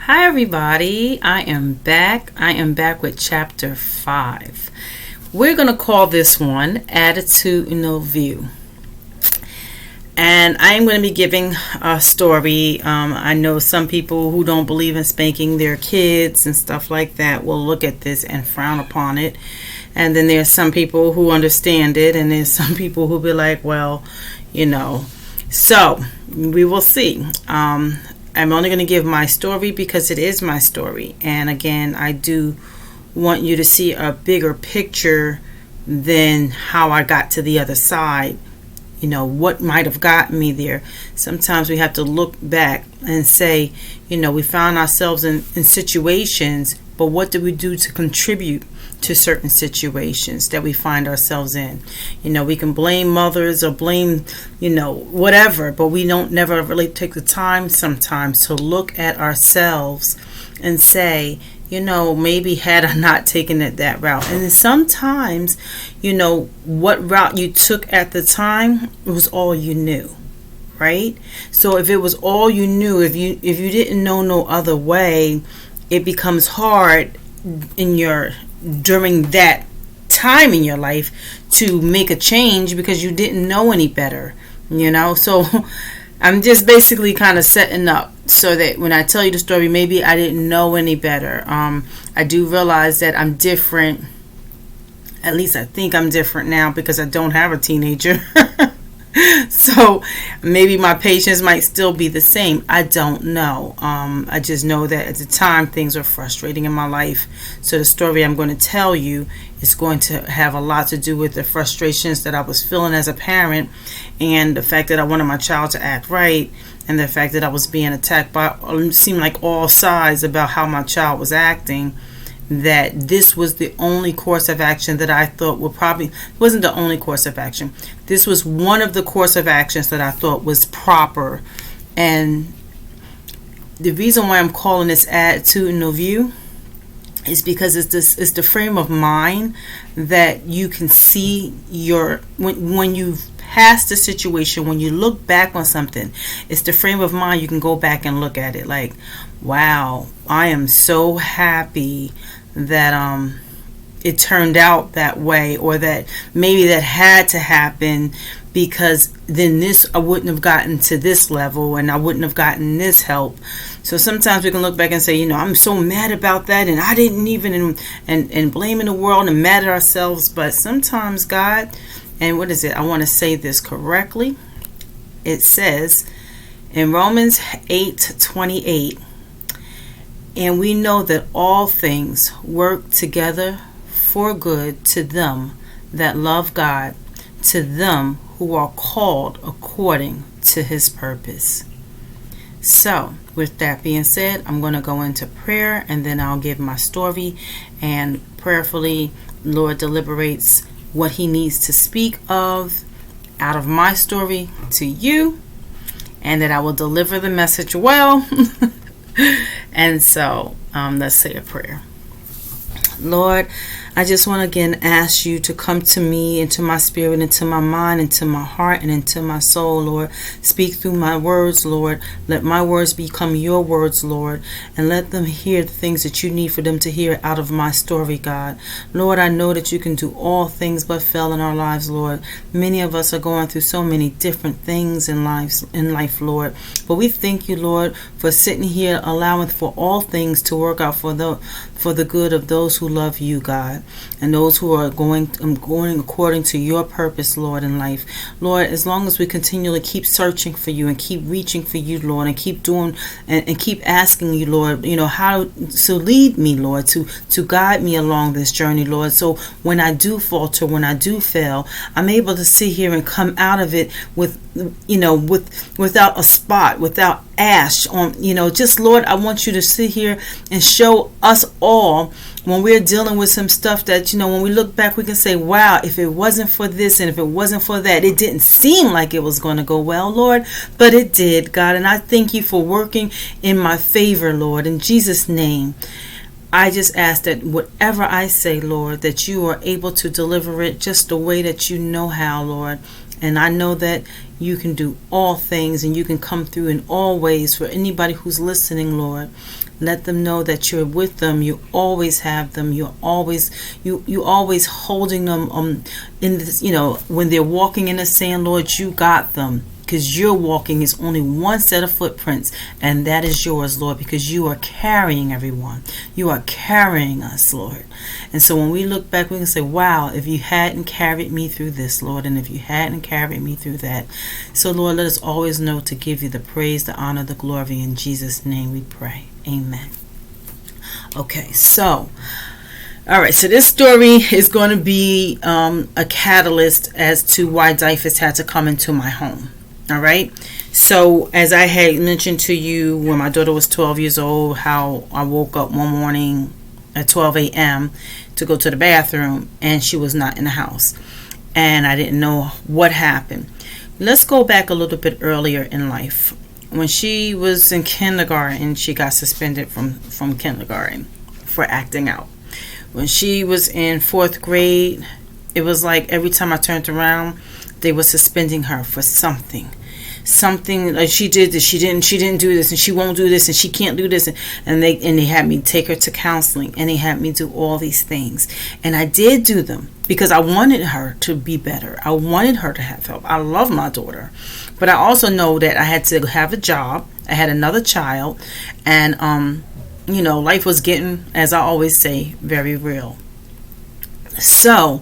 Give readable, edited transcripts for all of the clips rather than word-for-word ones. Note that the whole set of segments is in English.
Hi everybody, I am back. With chapter 5. We're going to call this one Attitudinal View. And I am going to be giving a story. I know some people who don't believe in spanking their kids and stuff like that will look at this and frown upon it. And then there's some people who understand it, and there's some people who be like, well, So we will see. I'm only going to give my story because it is my story. And again, I do want you to see a bigger picture than how I got to the other side. What might have gotten me there. Sometimes we have to look back and say, we found ourselves in situations, but what did we do to contribute to certain situations that we find ourselves in? We can blame mothers or blame, whatever, but we don't never really take the time sometimes to look at ourselves and say, maybe had I not taken it that route. And then sometimes, what route you took at the time was all you knew, right? So if it was all you knew, if you didn't know no other way, it becomes hard during that time in your life to make a change because you didn't know any better, So I'm just basically kind of setting up so that when I tell you the story, maybe I didn't know any better. I do realize that I'm different. At least I think I'm different now because I don't have a teenager. So maybe my patience might still be the same. I don't know. I just know that at the time things were frustrating in my life. So the story I'm going to tell you is going to have a lot to do with the frustrations that I was feeling as a parent, and the fact that I wanted my child to act right, and the fact that I was being attacked by it seemed like all sides about how my child was acting. That this was the only course of action that I thought wasn't the only course of action. This was one of the course of actions that I thought was proper. And the reason why I'm calling this attitudinal view is because it's the frame of mind that you can see when you've passed the situation, when you look back on something, it's the frame of mind you can go back and look at it like, wow, I am so happy that it turned out that way, or that maybe that had to happen, because then I wouldn't have gotten to this level and I wouldn't have gotten this help. So sometimes we can look back and say, I'm so mad about that, and I didn't even, and blaming the world and mad at ourselves. But sometimes God, and what is it? I want to say this correctly. It says in Romans 8:28, and we know that all things work together for good to them that love God, to them who are called according to his purpose. So, with that being said, I'm going to go into prayer, and then I'll give my story, and prayerfully, Lord deliberates what he needs to speak of out of my story to you, and that I will deliver the message well. And so, let's say a prayer. Lord, I just want to again ask you to come to me, into my spirit, into my mind, into my heart, and into my soul, Lord. Speak through my words, Lord. Let my words become your words, Lord, and let them hear the things that you need for them to hear out of my story, God. Lord, I know that you can do all things but fail in our lives, Lord. Many of us are going through so many different things in life, Lord. But we thank you, Lord, for sitting here allowing for all things to work out for the good of those who love you, God, and those who are going according to your purpose, Lord, in life. Lord, as long as we continually keep searching for you and keep reaching for you, Lord, and keep doing and keep asking you, Lord, how to lead me, Lord, to guide me along this journey, Lord. So when I do falter, when I do fail, I'm able to sit here and come out of it without a spot, without ash on, just, Lord, I want you to sit here and show us all when we're dealing with some stuff that, when we look back, we can say, wow, if it wasn't for this and if it wasn't for that, it didn't seem like it was going to go well, Lord, but it did, God. And I thank you for working in my favor, Lord, in Jesus' name. I just ask that whatever I say, Lord, that you are able to deliver it just the way that you know how, Lord. And I know that you can do all things and you can come through in all ways for anybody who's listening, Lord. Let them know that you're with them. You always have them. You always holding them in this, when they're walking in the sand, Lord, you got them. Because you're walking is only one set of footprints, and that is yours, Lord, because you are carrying everyone. You are carrying us, Lord. And so when we look back, we can say, wow, if you hadn't carried me through this, Lord, and if you hadn't carried me through that. So, Lord, let us always know to give you the praise, the honor, the glory. In Jesus' name we pray. Amen. Okay, so, all right, so this story is going to be a catalyst as to why DYFS had to come into my home. All right. So as I had mentioned to you when my daughter was 12 years old, how I woke up one morning at 12 a.m. to go to the bathroom and she was not in the house. And I didn't know what happened. Let's go back a little bit earlier in life. When she was in kindergarten, she got suspended from kindergarten for acting out. When she was in 4th grade, it was like every time I turned around, they were suspending her for something like she did this, she didn't do this, and she won't do this, and she can't do this, and they had me take her to counseling, and they had me do all these things, and I did do them because I wanted her to be better. I wanted her to have help. I love my daughter, but I also know that I had to have a job. I had another child, and life was getting, as I always say, very real. So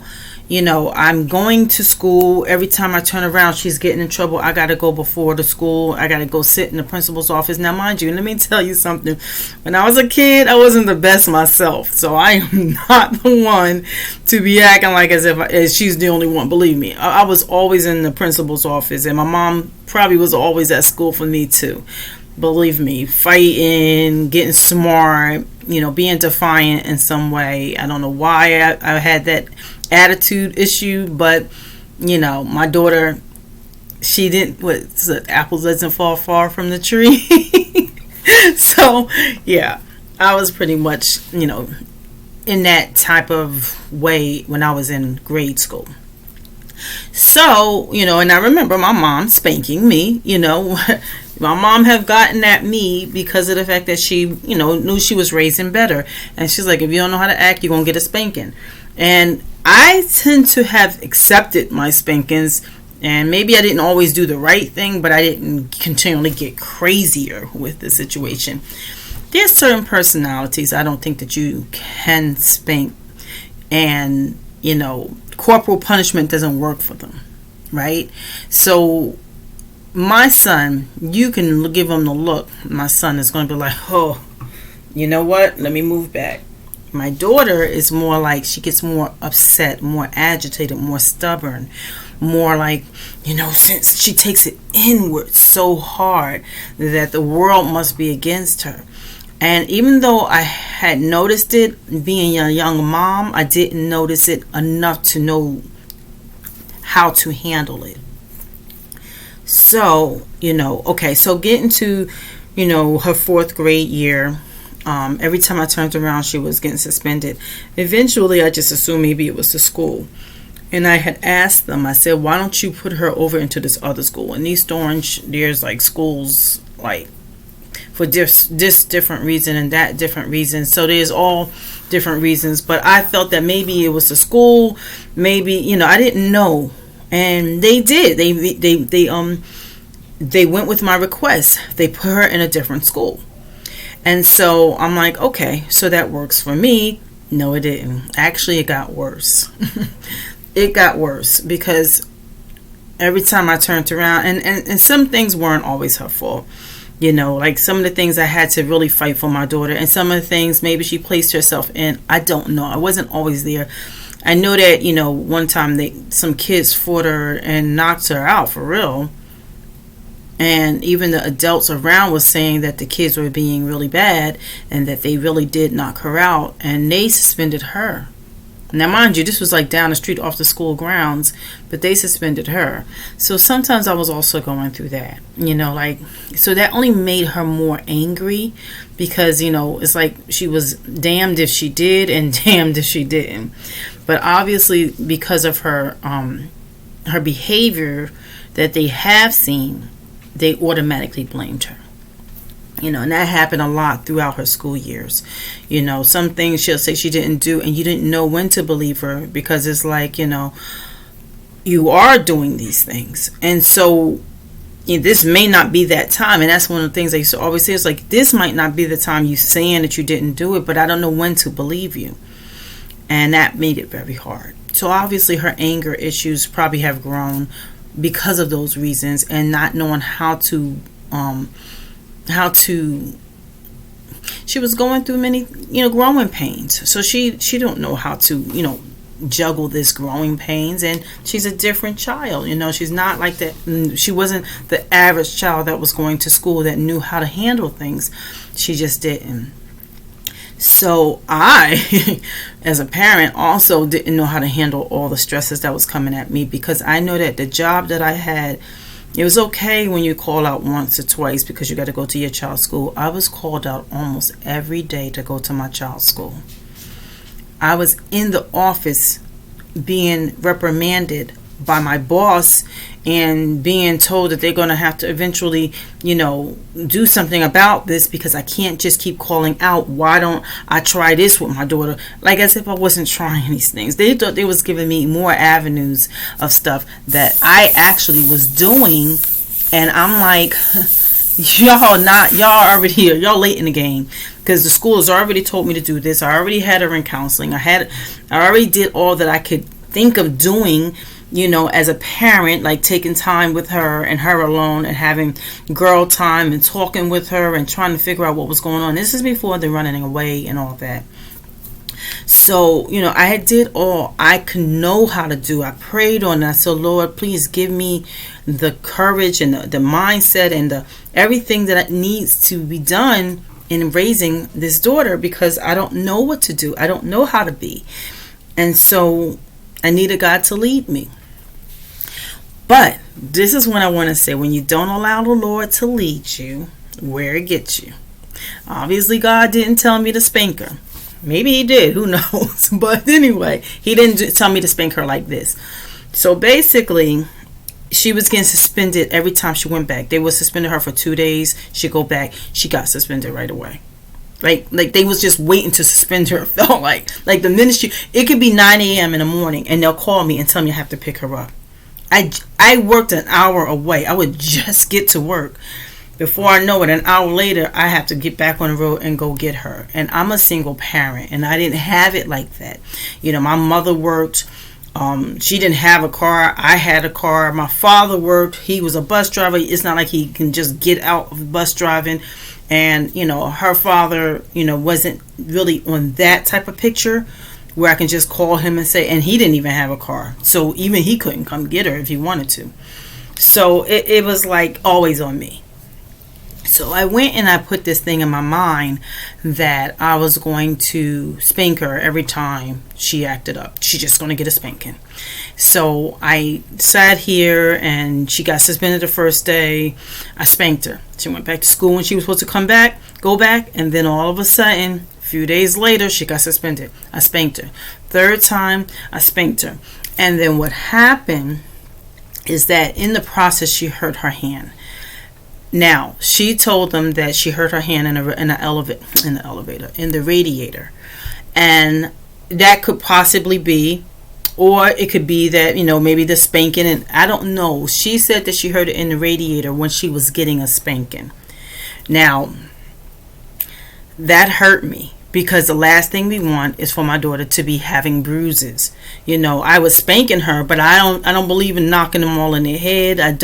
I'm going to school. Every time I turn around, she's getting in trouble. I got to go before the school. I got to go sit in the principal's office. Now, mind you, let me tell you something. When I was a kid, I wasn't the best myself. So I am not the one to be acting like as she's the only one. Believe me, I was always in the principal's office. And my mom probably was always at school for me too. Believe me, fighting, getting smart, being defiant in some way. I don't know why I had that attitude issue, but my daughter, she didn't, apples doesn't fall far from the tree. So yeah, I was pretty much in that type of way when I was in grade school. So and I remember my mom spanking me. My mom have gotten at me because of the fact that she knew she was raising better, and she's like, if you don't know how to act, you're gonna get a spanking. And I tend to have accepted my spankings, and maybe I didn't always do the right thing, but I didn't continually get crazier with the situation. There's certain personalities I don't think that you can spank, and corporal punishment doesn't work for them, right? So my son, you can give him the look. My son is going to be like, oh, you know what? Let me move back. My daughter is more like, she gets more upset, more agitated, more stubborn, more like, since she takes it inward so hard that the world must be against her. And even though I had noticed it, being a young mom, I didn't notice it enough to know how to handle it. So, okay, so getting to, her 4th grade year, every time I turned around, she was getting suspended. Eventually, I just assumed maybe it was the school. And I had asked them, I said, why don't you put her over into this other school? In East Orange, there's like schools like for this different reason and that different reason. So there's all different reasons. But I felt that maybe it was the school. Maybe, I didn't know. And they did. They went with my request. They put her in a different school. And so I'm like, okay, so that works for me. No, it didn't. Actually, it got worse. It got worse because every time I turned around, and some things weren't always her fault. Like some of the things I had to really fight for my daughter, and some of the things maybe she placed herself in. I don't know. I wasn't always there. I know that, one time some kids fought her and knocked her out for real. And even the adults around was saying that the kids were being really bad and that they really did knock her out, and they suspended her. Now, mind you, this was like down the street off the school grounds, but they suspended her. So sometimes I was also going through that, so that only made her more angry because, it's like she was damned if she did and damned if she didn't. But obviously because of her her behavior that they have seen, they automatically blamed her. And that happened a lot throughout her school years. Some things she'll say she didn't do, and you didn't know when to believe her, because it's like, you are doing these things. And so this may not be that time. And that's one of the things I used to always say. It's like, this might not be the time you saying that you didn't do it, but I don't know when to believe you. And that made it very hard. So obviously her anger issues probably have grown because of those reasons, and not knowing how to she was going through many growing pains. So she don't know how to juggle this growing pains, and she's a different child. She's not like that. She wasn't the average child that was going to school that knew how to handle things. She just didn't. So I, as a parent, also didn't know how to handle all the stresses that was coming at me, because I know that the job that I had, it was okay when you call out once or twice because you got to go to your child's school. I was called out almost every day to go to my child's school. I was in the office being reprimanded by my boss and being told that they're going to have to eventually, do something about this, because I can't just keep calling out. Why don't I try this with my daughter? Like, as if I wasn't trying these things. They thought they was giving me more avenues of stuff that I actually was doing. And I'm like, y'all already here. Y'all late in the game, because the school has already told me to do this. I already had her in counseling. I already did all that I could think of doing, as a parent, like taking time with her and her alone and having girl time and talking with her and trying to figure out what was going on. This is before the running away and all that. So, I did all I could know how to do. I prayed on it. I said, Lord, please give me the courage and the mindset and everything that needs to be done in raising this daughter, because I don't know what to do. I don't know how to be. And so I needed God to lead me. But this is what I want to say. When you don't allow the Lord to lead you, where it gets you. Obviously, God didn't tell me to spank her. Maybe he did. Who knows? But anyway, he didn't tell me to spank her like this. So basically, she was getting suspended every time she went back. They would suspend her for 2 days. She'd go back. She got suspended right away. Like they was just waiting to suspend her. It felt like the minute it could be 9 a.m. in the morning, and they'll call me and tell me I have to pick her up. I worked an hour away. I would just get to work. Before I know it, an hour later, I have to get back on the road and go get her. And I'm a single parent, and I didn't have it like that. My mother worked. She didn't have a car. I had a car. My father worked. He was a bus driver. It's not like he can just get out of bus driving. And, her father, wasn't really on that type of picture where I can just call him and say, and he didn't even have a car. So even he couldn't come get her if he wanted to. So it was like always on me. So I went and I put this thing in my mind that I was going to spank her every time she acted up. She's just going to get a spanking. So I sat here and she got suspended the first day. I spanked her. She went back to school when she was supposed to go back. And then all of a sudden, a few days later, she got suspended. I spanked her. Third time, I spanked her. And then what happened is that in the process, she hurt her hand. Now, she told them that she hurt her hand in the radiator. And that could possibly be, or it could be that, maybe the spanking, and I don't know. She said that she hurt it in the radiator when she was getting a spanking. Now, that hurt me, because the last thing we want is for my daughter to be having bruises. I was spanking her, but I don't believe in knocking them all in their head. I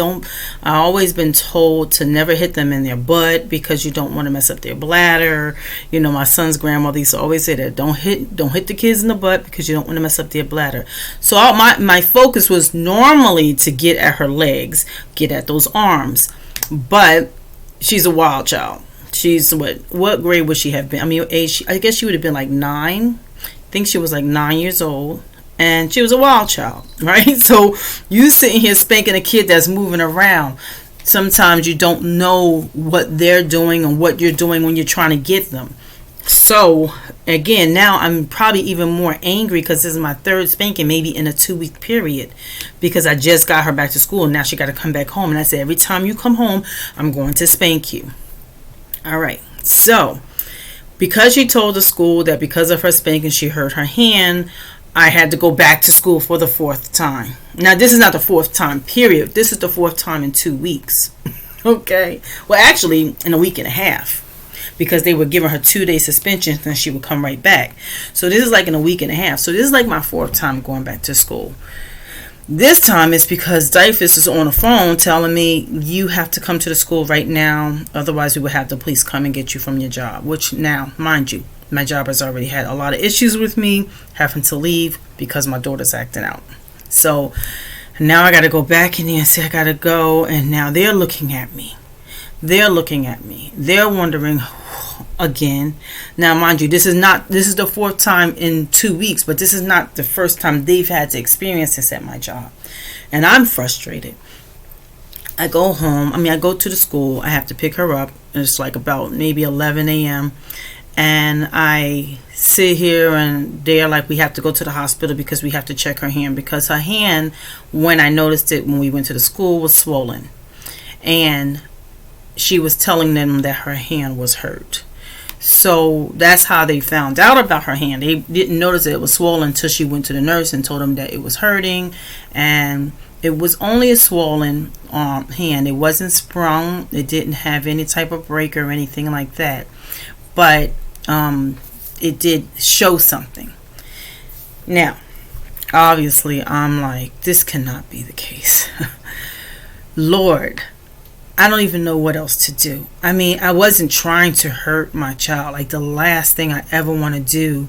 always been told to never hit them in their butt, because you don't want to mess up their bladder. My son's grandmother used to always say that don't hit the kids in the butt, because you don't want to mess up their bladder. So my focus was normally to get at her legs, get at those arms. But she's a wild child. She's what grade would she have been? I mean, age, I guess she would have been like 9. I think she was like 9 years old. And she was a wild child, right? So you sitting here spanking a kid that's moving around. Sometimes you don't know what they're doing and what you're doing when you're trying to get them. So again, now I'm probably even more angry because this is my third spanking, maybe in a 2-week period, because I just got her back to school and now she got to come back home. And I said, every time you come home, I'm going to spank you. All right. So because she told the school that because of her spanking, she hurt her hand, I had to go back to school for the 4th time. Now, this is not the 4th time, period. This is the 4th time in 2 weeks. Okay. Well, actually, in a week and a half, because they were giving her 2-day suspension and she would come right back. So this is like in a week and a half. So this is like my 4th time going back to school. This time it's because DYFS is on the phone telling me you have to come to the school right now. Otherwise, we would have the police come and get you from your job. Which now, mind you, my job has already had a lot of issues with me having to leave because my daughter's acting out. So now I got to go back in there and say I got to go. And now they're looking at me. They're wondering again. Now, mind you, this is the 4th time in 2 weeks, but this is not the first time they've had to experience this at my job. And I'm frustrated. I go home. I go to the school. I have to pick her up. It's like about maybe 11 a.m. And I sit here and they're like, we have to go to the hospital because we have to check her hand, because her hand, when I noticed it when we went to the school, was swollen. And she was telling them that her hand was hurt. So that's how they found out about her hand. They didn't notice that it was swollen until she went to the nurse and told them that it was hurting. And it was only a swollen hand. It wasn't sprung. It didn't have any type of break or anything like that. But it did show something. Now, obviously, I'm like, this cannot be the case. Lord, I don't even know what else to do. I wasn't trying to hurt my child. Like, the last thing I ever want to do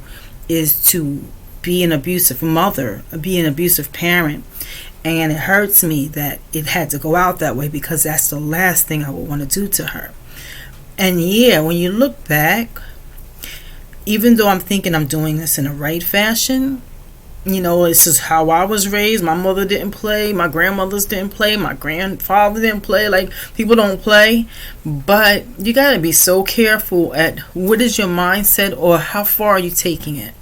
is to be an abusive mother, be an abusive parent. And it hurts me that it had to go out that way, because that's the last thing I would want to do to her. And yeah, when you look back, even though I'm thinking I'm doing this in the right fashion, this is how I was raised. My mother didn't play. My grandmothers didn't play. My grandfather didn't play. Like, people don't play. But you got to be so careful at what is your mindset, or how far are you taking it.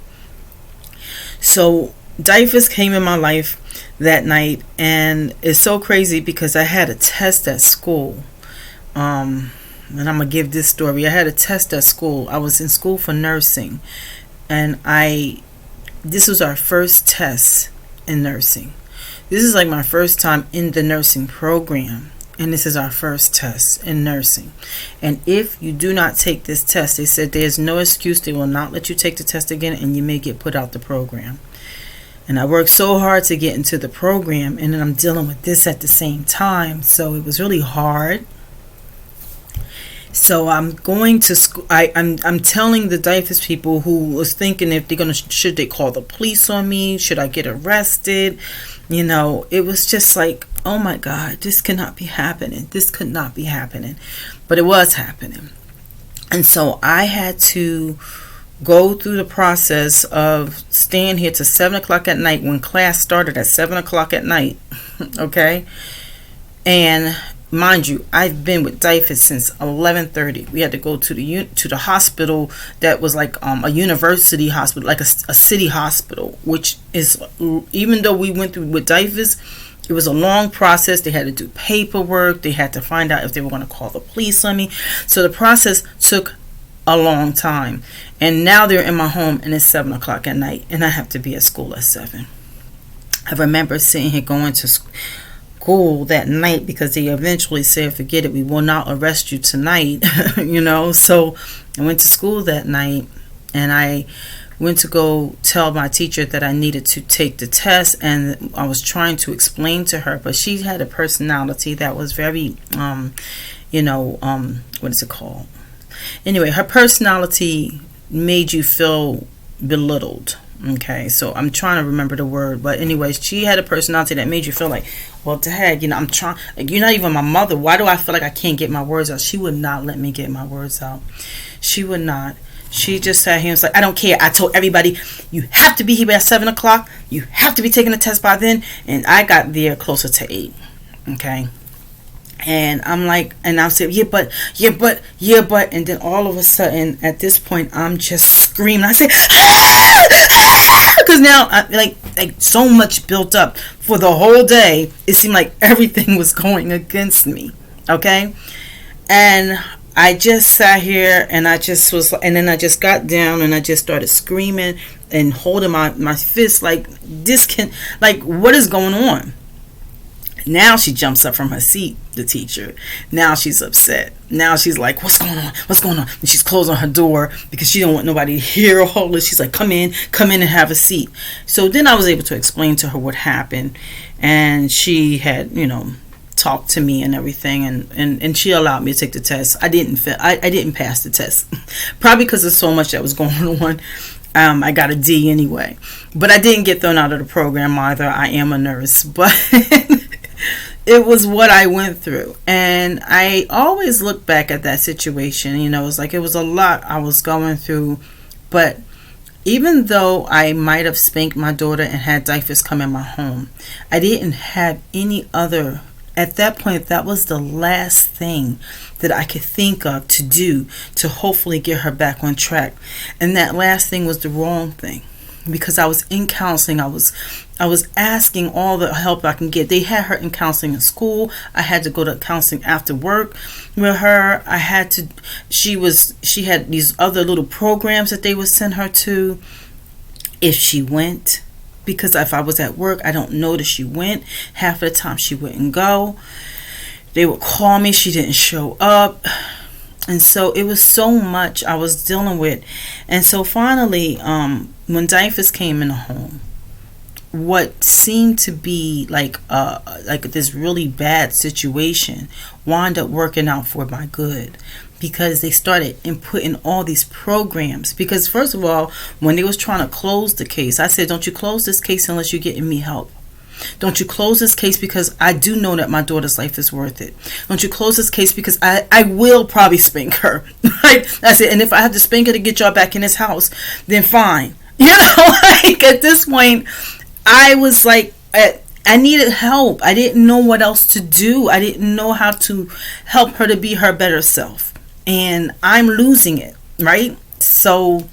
So DYFS came in my life that night, and it's so crazy because I had a test at school. And I'm going to give this story. I had a test at school. I was in school for nursing, and this was our first test in nursing. This is like my first time in the nursing program, and this is our first test in nursing. And if you do not take this test, they said there's no excuse. They will not let you take the test again, and you may get put out the program. And I worked so hard to get into the program, and then I'm dealing with this at the same time, so it was really hard. So I'm going to school. I'm telling the DYFS people who was thinking if they're should they call the police on me? Should I get arrested? It was just like, oh my God, this cannot be happening. This could not be happening. But it was happening. And so I had to go through the process of staying here to 7 o'clock at night when class started at 7 o'clock at night. Okay? And mind you, I've been with DYFS since 11:30. We had to go to the hospital that was like a university hospital, like a city hospital, which is, even though we went through with DYFS, it was a long process. They had to do paperwork. They had to find out if they were going to call the police on me. So the process took a long time. And now they're in my home, and it's 7 o'clock at night, and I have to be at school at 7. I remember sitting here going to school that night because they eventually said, forget it, we will not arrest you tonight. So I went to school that night, and I went to go tell my teacher that I needed to take the test, and I was trying to explain to her, but she had a personality that was very what is it called? Anyway, her personality made you feel belittled. Okay, so I'm trying to remember the word, but anyways, she had a personality that made you feel like, well, dad, I'm trying, you're not even my mother. Why do I feel like I can't get my words out? She would not let me get my words out. She would not. She just sat here and was like, I don't care. I told everybody, you have to be here at 7 o'clock. You have to be taking the test by then. And I got there closer to 8. Okay. And I'm like, and I'll say, yeah, but, and then all of a sudden, at this point, I'm just screaming. I say, because now, like so much built up for the whole day. It seemed like everything was going against me. Okay, and I just sat here, and I just was, and then I just got down, and I just started screaming and holding my fist, like what is going on? Now she jumps up from her seat, the teacher. Now she's upset. Now she's like, what's going on? What's going on? And she's closing her door because she don't want nobody to hear all this. She's like, come in and have a seat. So then I was able to explain to her what happened. And she had, talked to me and everything. And she allowed me to take the test. I didn't pass the test. Probably because there's so much that was going on. I got a D anyway. But I didn't get thrown out of the program either. I am a nurse. But it was what I went through. And I always look back at that situation. It was like it was a lot I was going through. But even though I might have spanked my daughter and had DYFS come in my home, I didn't have any other. At that point, that was the last thing that I could think of to do to hopefully get her back on track. And that last thing was the wrong thing, because I was in counseling. I was asking all the help I can get. They had her in counseling in school. I had to go to counseling after work with her. She had these other little programs that they would send her to if she went. Because if I was at work, I don't notice she went. Half of the time she wouldn't go. They would call me. She didn't show up. And so it was so much I was dealing with. And so finally, when DYFS came in the home, what seemed to be like this really bad situation wound up working out for my good. Because they started inputting all these programs. Because first of all, when they was trying to close the case, I said, don't you close this case unless you're getting me help. Don't you close this case because I do know that my daughter's life is worth it. Don't you close this case because I will probably spank her. Right? That's it. And if I have to spank her to get y'all back in this house, then fine. Like at this point, I was like, I needed help. I didn't know what else to do. I didn't know how to help her to be her better self. And I'm losing it, right? So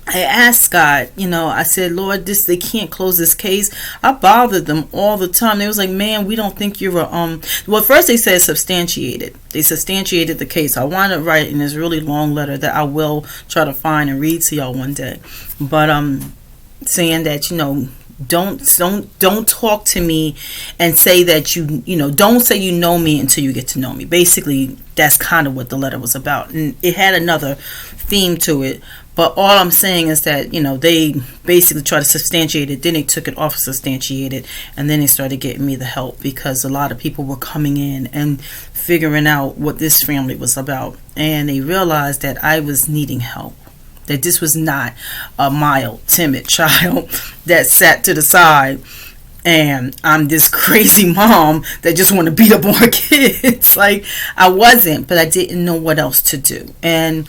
I asked God, I said, Lord, they can't close this case. I bothered them all the time. They was like, man, we don't think you're well, first they said substantiated. They substantiated the case. I wound up writing this really long letter that I will try to find and read to y'all one day. But saying that, don't talk to me and say that don't say you know me until you get to know me. Basically, that's kind of what the letter was about. And it had another theme to it. But all I'm saying is that, they basically tried to substantiate it. Then they took it off of substantiated. And then they started getting me the help because a lot of people were coming in and figuring out what this family was about. And they realized that I was needing help. That this was not a mild, timid child that sat to the side and I'm this crazy mom that just want to beat up on her kids. Like, I wasn't, but I didn't know what else to do. And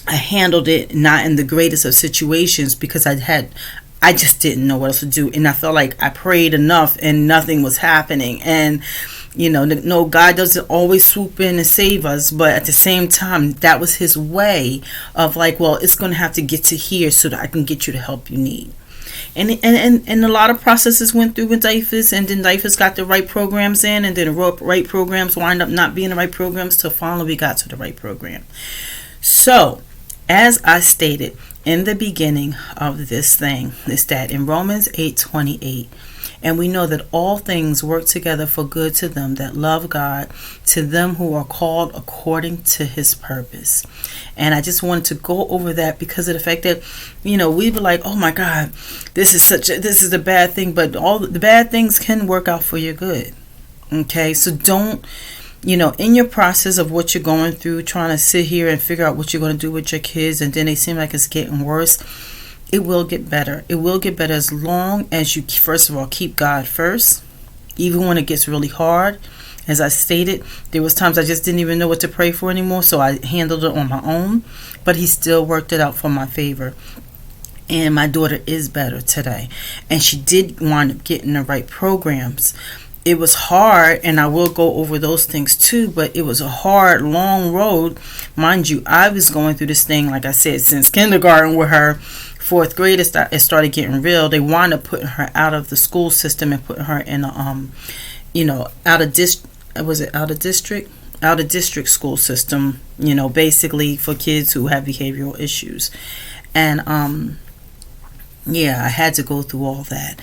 I handled it not in the greatest of situations because I just didn't know what else to do. And I felt like I prayed enough and nothing was happening. And no, God doesn't always swoop in and save us, but at the same time, that was his way of like, well, it's going to have to get to here so that I can get you the help you need. And a lot of processes went through with DYFS, and then DYFS got the right programs in, and then the right programs wind up not being the right programs till finally we got to the right program. So, as I stated in the beginning of this thing, is that in Romans 8:28, and we know that all things work together for good to them that love God, to them who are called according to his purpose. And I just wanted to go over that because of the fact that, we were like, oh my God, this is a bad thing, but all the bad things can work out for your good. Okay, so don't, in your process of what you're going through, trying to sit here and figure out what you're going to do with your kids, and then they seem like it's getting worse. It will get better. It will get better as long as you, first of all, keep God first. Even when it gets really hard. As I stated, there was times I just didn't even know what to pray for anymore, so I handled it on my own. But he still worked it out for my favor. And my daughter is better today. And she did wind up getting the right programs. it was hard, and I will go over those things too, but it was a hard, long road. Mind you, I was going through this thing, like I said, since kindergarten with her. Fourth grade, it started getting real. They wound up putting her out of the school system and putting her in a, out of district school system, basically for kids who have behavioral issues. And, I had to go through all that.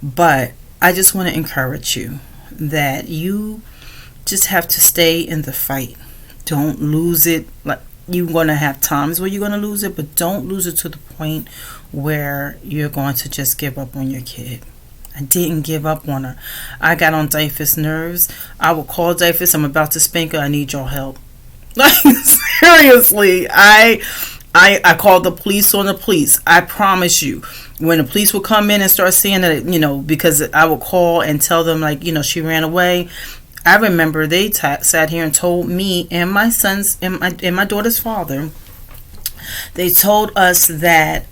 But I just want to encourage you that you just have to stay in the fight. Don't lose it. Like, you're going to have times where you're going to lose it, but don't lose it to the point where you're going to just give up on your kid. I didn't give up on her. I got on DYFS nerves. I would call DYFS. I'm about to spank her. I need your help. Like, seriously, I called the police on the police. I promise you, when the police would come in and start seeing that, because I would call and tell them, like, she ran away. I remember they sat here and told me and my son's and my daughter's father, they told us that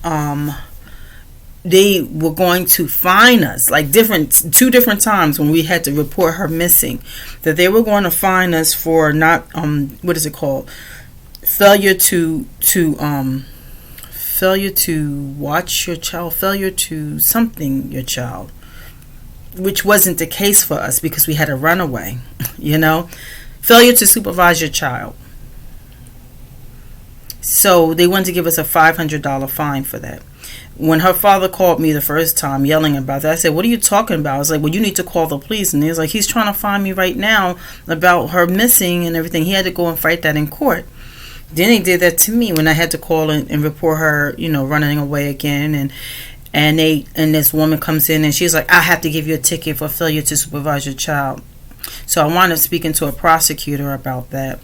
they were going to fine us, like two different times when we had to report her missing, that they were going to fine us for not what is it called, failure to watch your child, failure to something your child, which wasn't the case for us because we had a runaway, failure to supervise your child. So they wanted to give us a $500 fine for that. When her father called me the first time yelling about that, I said, what are you talking about? I was like, well, you need to call the police. And he was like, he's trying to find me right now about her missing and everything. He had to go and fight that in court. Then he did that to me when I had to call and report her, running away again. And this woman comes in and she's like, I have to give you a ticket for failure to supervise your child. So I wound up speaking to a prosecutor about that.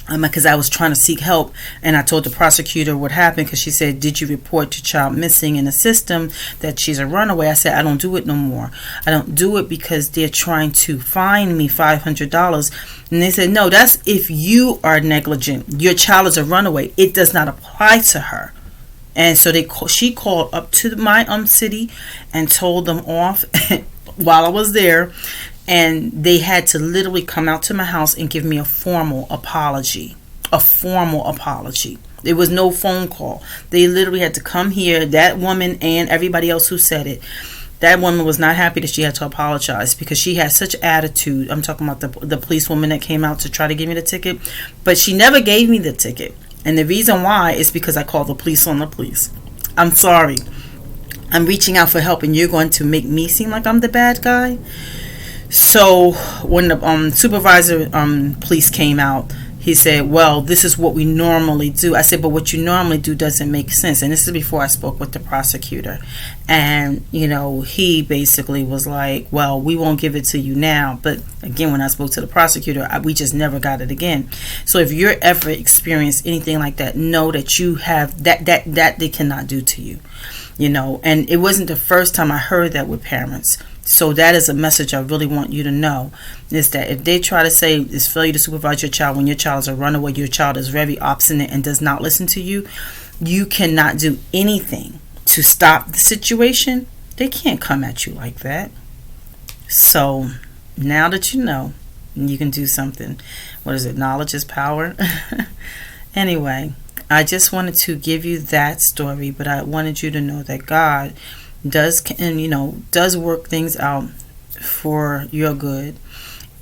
Because I was trying to seek help, and I told the prosecutor what happened, because she said, did you report your child missing in the system, that she's a runaway? I said, I don't do it no more. I don't do it because they're trying to fine me $500. And they said, no, that's if you are negligent. Your child is a runaway. It does not apply to her. And so she called up to my city and told them off while I was there. And they had to literally come out to my house and give me a formal apology. A formal apology. There was no phone call. They literally had to come here, that woman and everybody else who said it. That woman was not happy that she had to apologize because she had such attitude. I'm talking about the police woman that came out to try to give me the ticket. But she never gave me the ticket. And the reason why is because I called the police on the police. I'm sorry. I'm reaching out for help, and you're going to make me seem like I'm the bad guy? So when the supervisor police came out, he said, well, this is what we normally do. I said, but what you normally do doesn't make sense. And this is before I spoke with the prosecutor. And, he basically was like, well, we won't give it to you now. But again, when I spoke to the prosecutor, we just never got it again. So if you're ever experienced anything like that, know that you have that they cannot do to you. And it wasn't the first time I heard that with parents. So that is a message I really want you to know, is that if they try to say it's failure to supervise your child when your child is a runaway, your child is very obstinate and does not listen to you, you cannot do anything to stop the situation. They can't come at you like that. So now that you know, you can do something. What is it? Knowledge is power. Anyway, I just wanted to give you that story, but I wanted you to know that God does work things out for your good,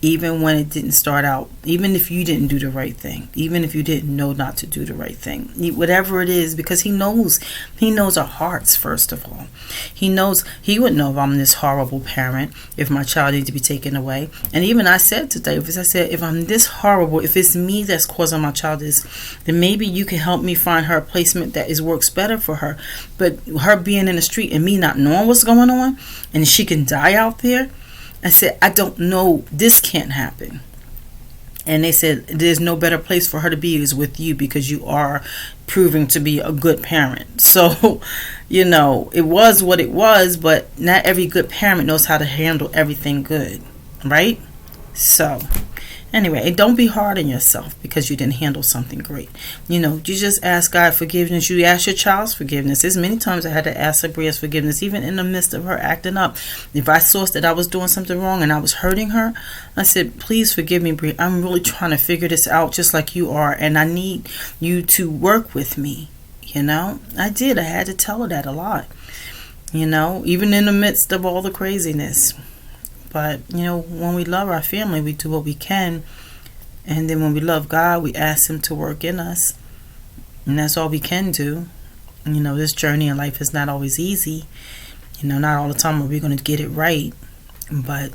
even when it didn't start out, even if you didn't do the right thing, even if you didn't know not to do the right thing, whatever it is, because he knows our hearts. First of all, he would know if I'm this horrible parent, if my child needs to be taken away. And even I said to Davis, I said, if I'm this horrible, if it's me that's causing my child this, then maybe you can help me find her a placement that works better for her. But her being in the street and me not knowing what's going on, and she can die out there, I said, I don't know, this can't happen. And they said, there's no better place for her to be is with you, because you are proving to be a good parent. So, it was what it was, but not every good parent knows how to handle everything good, right? So, Anyway, don't be hard on yourself because you didn't handle something great. You just ask God forgiveness. You ask your child's forgiveness. There's many times I had to ask Sabria's forgiveness, even in the midst of her acting up. If I saw that I was doing something wrong and I was hurting her, I said, please forgive me, Bria. I'm really trying to figure this out just like you are, and I need you to work with me. I did. I had to tell her that a lot. Even in the midst of all the craziness. But, when we love our family, we do what we can. And then when we love God, we ask Him to work in us. And that's all we can do. This journey in life is not always easy. Not all the time are we going to get it right. But,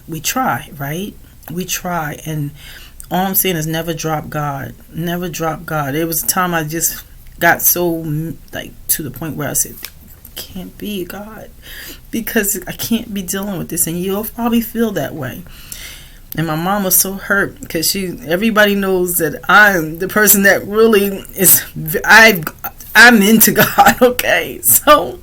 we try, right? We try. And all I'm saying is never drop God. Never drop God. There was a time I just got so, to the point where I said, can't be God, because I can't be dealing with this, and you'll probably feel that way. And my mom was so hurt because everybody knows that I'm the person that really is, I'm into God. Okay, so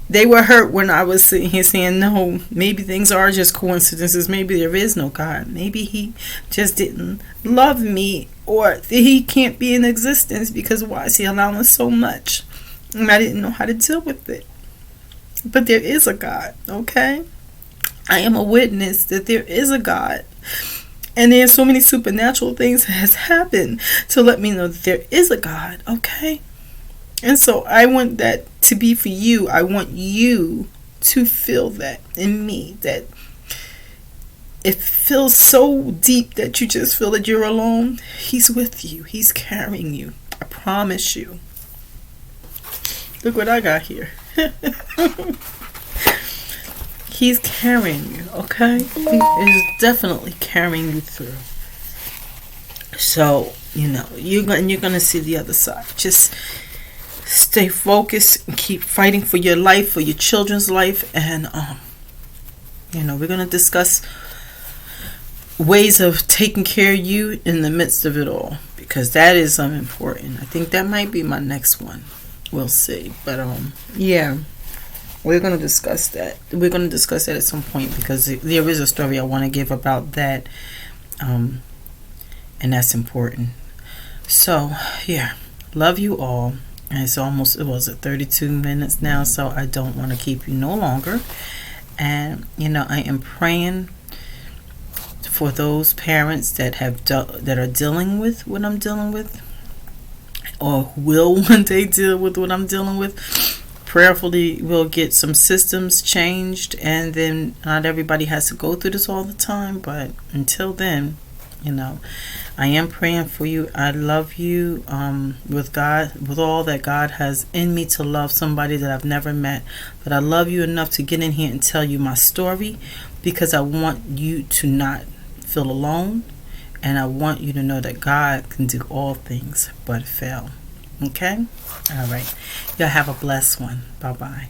they were hurt when I was sitting here saying, no, maybe things are just coincidences. Maybe there is no God. Maybe He just didn't love me, or He can't be in existence because why is He allowing so much? And I didn't know how to deal with it. But there is a God, okay? I am a witness that there is a God. And there's so many supernatural things that has happened to let me know that there is a God, okay? And so I want that to be for you. I want you to feel that in me, that it feels so deep that you just feel that you're alone. He's with you. He's carrying you. I promise you. Look what I got here. He's carrying you, okay? He is definitely carrying you through. So, you're going to see the other side. Just stay focused and keep fighting for your life, for your children's life. And, we're going to discuss ways of taking care of you in the midst of it all, because that is important. I think that might be my next one. We'll see. But, we're going to discuss that. We're going to discuss that at some point, because there is a story I want to give about that. And that's important. So, love you all. And it was 32 minutes now, so I don't want to keep you no longer. And, I am praying for those parents that are dealing with what I'm dealing with, or will one day deal with what I'm dealing with. Prayerfully, we'll get some systems changed, and then not everybody has to go through this all the time. But until then, I am praying for you. I love you with God, with all that God has in me to love somebody that I've never met. But I love you enough to get in here and tell you my story, because I want you to not feel alone. And I want you to know that God can do all things but fail. Okay? All right. Y'all have a blessed one. Bye-bye.